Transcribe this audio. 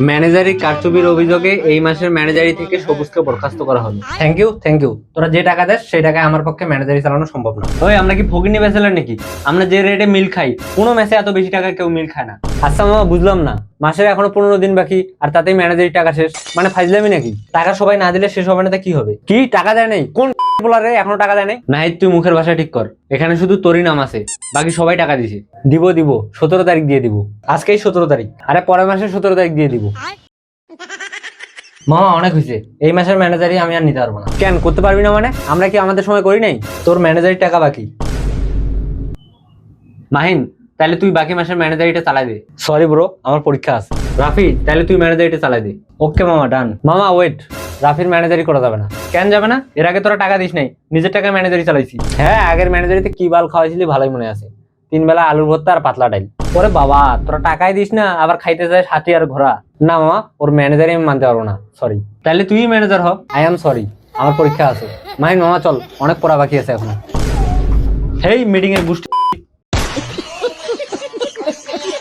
ম্যানেজারি কারচুপির অভিযোগে এই মাসের ম্যানেজারি থেকে সবুজকে বরখাস্ত করা হলো। Thank you. তোরা যে টাকা দেস সেই টাকায় আমার পক্ষে ম্যানেজারি চালানো সম্ভব না। ওই আমরা কি ফকিনি ব্যাচেলার নাকি? আমরা যে রেটে মিল খাই কোনো ম্যাচে এত বেশি টাকা কেউ মিল খায় না। আচ্ছা মামা, বুঝলাম না, মাসের এখনো 15 দিন বাকি আর তাতেই ম্যানেজারি টাকা শেষ, মানে ফাইজলামি নাকি? টাকা সবাই না দিলে শেষ হবে না, কি হবে? কি টাকা দেয় নাই? কোন বলারে এখনো টাকা দেয় নাই? নাহিদ, তুই মুখের ভাষা ঠিক কর। এখানে শুধু তোরই নাম আছে, বাকি সবাই টাকা দিছে। দিব 17 তারিখ দিয়ে দিব। আজকেই 17 তারিখ, আরে পরের মাসের 17 তারিখ দিয়ে দিব। মামা অনেক হয়েছে, এই মাসের ম্যানেজারি আমি আর নিতে পারবো না। কেন করতে পারবি না মানে? আমরা কি আমাদের সময় করি নাই? তোর ম্যানেজারি টাকা বাকি। মাহিন, তাহলে তুই বাকি মাসের ম্যানেজারিটা চালাই দে। সরি ব্রো, আমার পরীক্ষা আছে। রাফি, তাহলে তুই ম্যানেজারিটা চালাই দে। ওকে মামা, ডান। মামা ওয়েট, রাফির ম্যানেজারি করা যাবে না। কেন যাবে না? এর আগে তোরা টাকা দিস নাই, নিজের টাকায় ম্যানেজারি চালাইছি। হ্যাঁ, আগের ম্যানেজারিতে কি বাল খাওয়াইছিলি ভালোই মনে আছে। 3 বেলা আলুর ভর্তা আর পাতলা ডাইল। ওরে বাবা, তোরা টাকাই দিস না, আবার খাইতে যায় হাতি আর ঘোড়া। না মামা, ওর ম্যানেজারি আমি মানতে পারবো না, সরি। তাহলে তুই ম্যানেজার হ। আই এম সরি, আমার পরীক্ষা আছে। মাহিন মামা চল, অনেক পড়া বাকি আছে এখন। হেই মিটিং এর গোষ্ঠী।